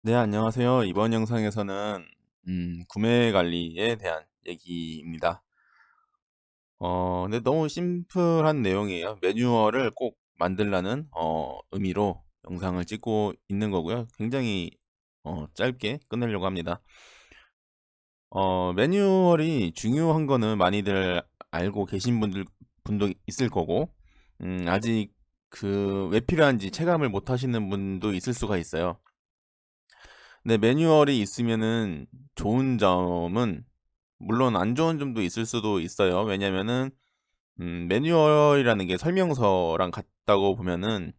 네, 안녕하세요. 이번 영상에서는 구매 관리에 대한 얘기입니다. 근데 너무 심플한 내용이에요. 매뉴얼을 꼭 만들라는 의미로 영상을 찍고 있는 거고요. 굉장히 짧게 끝내려고 합니다. 매뉴얼이 중요한 거는 많이들 알고 계신 분도 있을 거고, 아직 그 왜 필요한지 체감을 못 하시는 분도 있을 수가 있어요. 네, 매뉴얼이 있으면은 좋은 점은 물론 안 좋은 점도 있을 수도 있어요. 왜냐면은 매뉴얼이라는 게 설명서랑 같다고 보면은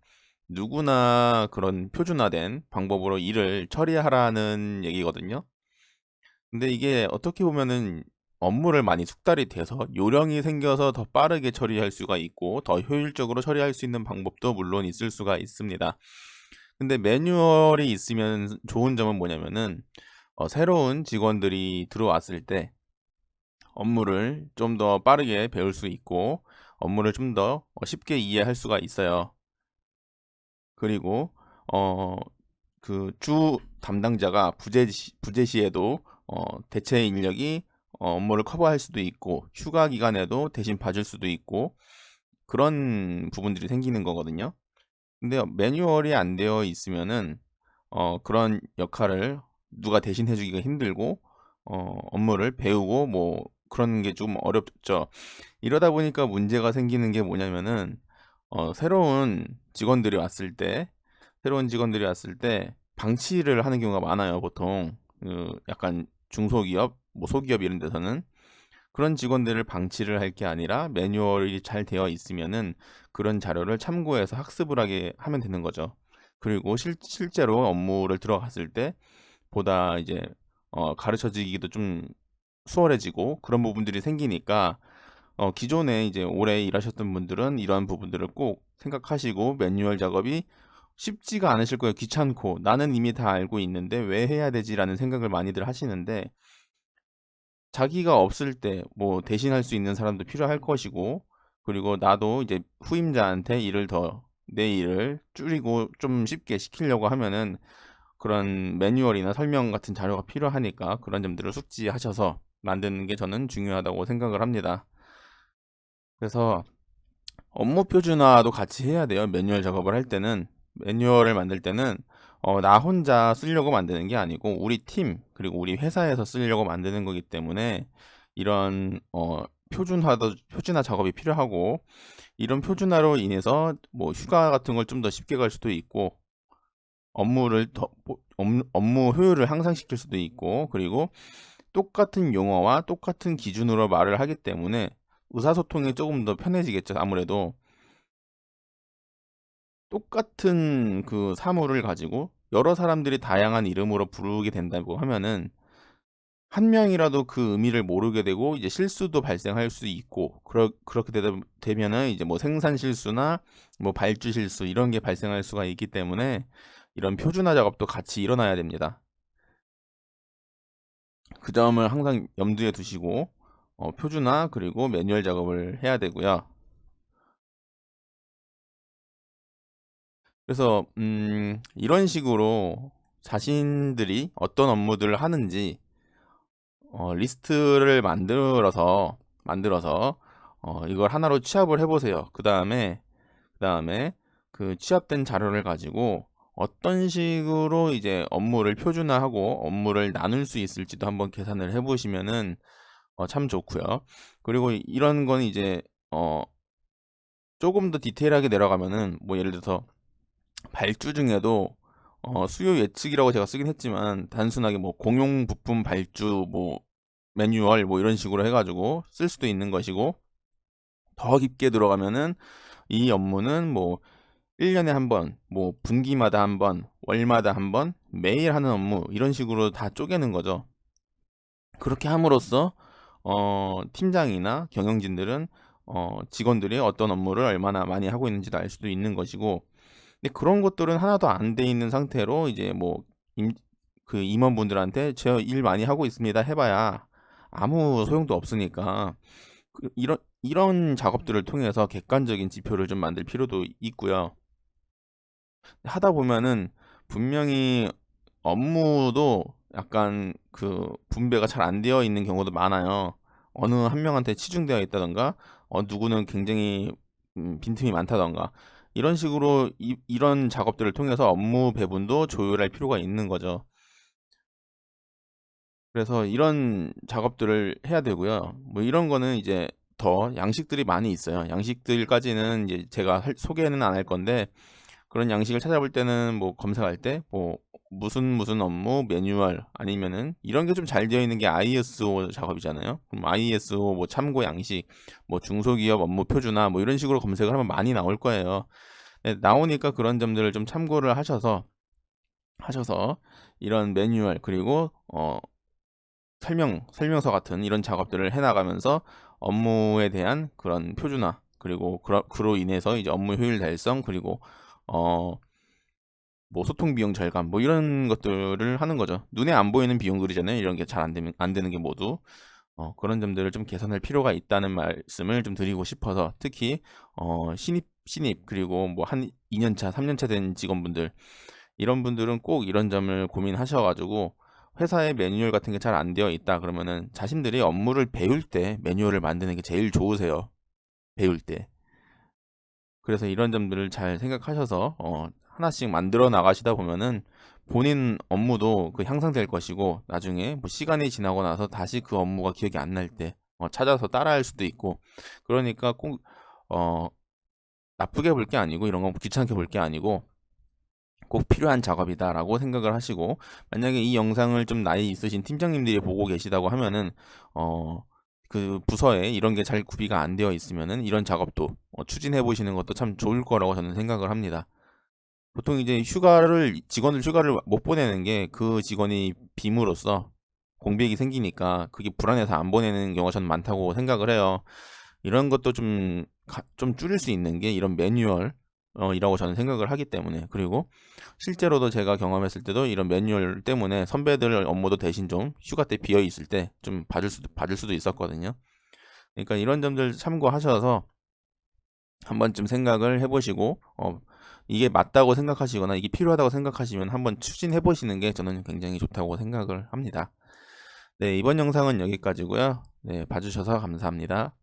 누구나 그런 표준화된 방법으로 일을 처리하라는 얘기거든요. 근데 이게 어떻게 보면은 업무를 많이 숙달이 돼서 요령이 생겨서 더 빠르게 처리할 수가 있고 더 효율적으로 처리할 수 있는 방법도 물론 있을 수가 있습니다. 근데 매뉴얼이 있으면 좋은 점은 뭐냐면은 새로운 직원들이 들어왔을 때 업무를 좀 더 빠르게 배울 수 있고 업무를 좀 더 쉽게 이해할 수가 있어요. 그리고 어, 그 주 담당자가 부재시에도 대체 인력이 업무를 커버할 수도 있고 휴가 기간에도 대신 봐줄 수도 있고 그런 부분들이 생기는 거거든요. 근데 매뉴얼이 안 되어 있으면은 그런 역할을 누가 대신 해주기가 힘들고 업무를 배우고 뭐 그런 게 좀 어렵죠. 이러다 보니까 문제가 생기는 게 뭐냐면은 새로운 직원들이 왔을 때 방치를 하는 경우가 많아요, 보통. 약간 중소기업, 뭐 소기업 이런 데서는 그런 직원들을 방치를 할 게 아니라 매뉴얼이 잘 되어 있으면은 그런 자료를 참고해서 학습을 하게 하면 되는 거죠. 그리고 실제로 업무를 들어갔을 때 보다 이제 가르쳐 주기도 좀 수월해지고 그런 부분들이 생기니까 기존에 이제 오래 일하셨던 분들은 이러한 부분들을 꼭 생각하시고 매뉴얼 작업이 쉽지가 않으실 거예요. 귀찮고 나는 이미 다 알고 있는데 왜 해야 되지라는 생각을 많이들 하시는데 자기가 없을 때 뭐 대신할 수 있는 사람도 필요할 것이고 그리고 나도 이제 후임자한테 내 일을 줄이고 좀 쉽게 시키려고 하면은 그런 매뉴얼이나 설명 같은 자료가 필요하니까 그런 점들을 숙지하셔서 만드는 게 저는 중요하다고 생각을 합니다. 그래서 업무 표준화도 같이 해야 돼요. 매뉴얼 작업을 할 때는 매뉴얼을 만들 때는 나 혼자 쓰려고 만드는 게 아니고 우리 팀 그리고 우리 회사에서 쓰려고 만드는 거기 때문에 이런 표준화 작업이 필요하고 이런 표준화로 인해서 뭐 휴가 같은 걸 좀 더 쉽게 갈 수도 있고 업무 효율을 향상시킬 수도 있고 그리고 똑같은 용어와 똑같은 기준으로 말을 하기 때문에 의사소통이 조금 더 편해지겠죠. 아무래도 똑같은 그 사물을 가지고 여러 사람들이 다양한 이름으로 부르게 된다고 하면은 한 명이라도 그 의미를 모르게 되고 이제 실수도 발생할 수 있고 그렇게 되면은 이제 뭐 생산 실수나 뭐 발주 실수 이런 게 발생할 수가 있기 때문에 이런 표준화 작업도 같이 일어나야 됩니다. 그 점을 항상 염두에 두시고 표준화 그리고 매뉴얼 작업을 해야 되고요. 그래서 이런 식으로 자신들이 어떤 업무들을 하는지 리스트를 만들어서 이걸 하나로 취합을 해보세요. 그 다음에 그 취합된 자료를 가지고 어떤 식으로 이제 업무를 표준화하고 업무를 나눌 수 있을지도 한번 계산을 해보시면은 참 좋고요. 그리고 이런 건 이제 조금 더 디테일하게 내려가면은 뭐 예를 들어서 발주 중에도 수요 예측이라고 제가 쓰긴 했지만 단순하게 뭐 공용 부품 발주 뭐 매뉴얼 뭐 이런 식으로 해가지고 쓸 수도 있는 것이고 더 깊게 들어가면은 이 업무는 뭐 1년에 한 번, 뭐 분기마다 한 번, 월마다 한 번, 매일 하는 업무 이런 식으로 다 쪼개는 거죠. 그렇게 함으로써 팀장이나 경영진들은 직원들이 어떤 업무를 얼마나 많이 하고 있는지도 알 수도 있는 것이고 근데 그런 것들은 하나도 안 돼 있는 상태로 이제 뭐 그 임원분들한테 저 일 많이 하고 있습니다 해봐야 아무 소용도 없으니까 이런 작업들을 통해서 객관적인 지표를 좀 만들 필요도 있고요. 하다 보면은 분명히 업무도 약간 그 분배가 잘 안 되어 있는 경우도 많아요. 어느 한 명한테 치중되어 있다던가, 누구는 굉장히 빈틈이 많다던가, 이런 식으로 이런 작업들을 통해서 업무 배분도 조율할 필요가 있는 거죠. 그래서 이런 작업들을 해야 되고요. 뭐 이런 거는 이제 더 양식들이 많이 있어요. 양식들까지는 이제 제가 소개는 안 할 건데, 그런 양식을 찾아볼 때는 뭐 검색할 때 뭐 무슨 업무 매뉴얼 아니면은 이런 게 좀 잘 되어 있는 게 ISO 작업이잖아요. 그럼 ISO 뭐 참고 양식, 뭐 중소기업 업무 표준화 뭐 이런 식으로 검색을 하면 많이 나올 거예요. 네, 나오니까 그런 점들을 좀 참고를 하셔서 이런 매뉴얼 그리고 설명서 같은 이런 작업들을 해나가면서 업무에 대한 그런 표준화, 그리고 그로 인해서 이제 업무 효율 달성, 그리고 뭐 소통 비용 절감 뭐 이런 것들을 하는 거죠. 눈에 안 보이는 비용들이잖아요. 이런 게 잘 안 되는 게 모두. 그런 점들을 좀 개선할 필요가 있다는 말씀을 좀 드리고 싶어서, 특히 신입 그리고 뭐 한 2년차, 3년차 된 직원분들, 이런 분들은 꼭 이런 점을 고민하셔가지고, 회사의 매뉴얼 같은 게 잘 안 되어 있다 그러면은 자신들이 업무를 배울 때 매뉴얼을 만드는 게 제일 좋으세요. 배울 때. 그래서 이런 점들을 잘 생각하셔서 하나씩 만들어 나가시다 보면은 본인 업무도 그 향상될 것이고, 나중에 뭐 시간이 지나고 나서 다시 그 업무가 기억이 안 날 때 찾아서 따라할 수도 있고. 그러니까 꼭 어, 나쁘게 볼 게 아니고, 이런 건 귀찮게 볼 게 아니고 꼭 필요한 작업이다라고 생각을 하시고, 만약에 이 영상을 좀 나이 있으신 팀장님들이 보고 계시다고 하면은 그 부서에 이런 게 잘 구비가 안 되어 있으면은 이런 작업도 추진해 보시는 것도 참 좋을 거라고 저는 생각을 합니다. 보통 이제 직원을 휴가를 못 보내는 게 그 직원이 빔으로써 공백이 생기니까 그게 불안해서 안 보내는 경우가 저는 많다고 생각을 해요. 이런 것도 좀 줄일 수 있는 게 이런 매뉴얼 이라고 저는 생각을 하기 때문에. 그리고 실제로도 제가 경험했을 때도 이런 매뉴얼 때문에 선배들 업무도 대신 좀 휴가 때 비어 있을 때 좀 받을 수도 있었거든요. 그러니까 이런 점들 참고하셔서 한 번쯤 생각을 해보시고, 이게 맞다고 생각하시거나 이게 필요하다고 생각하시면 한번 추진해 보시는 게 저는 굉장히 좋다고 생각을 합니다. 네, 이번 영상은 여기까지고요. 네, 봐주셔서 감사합니다.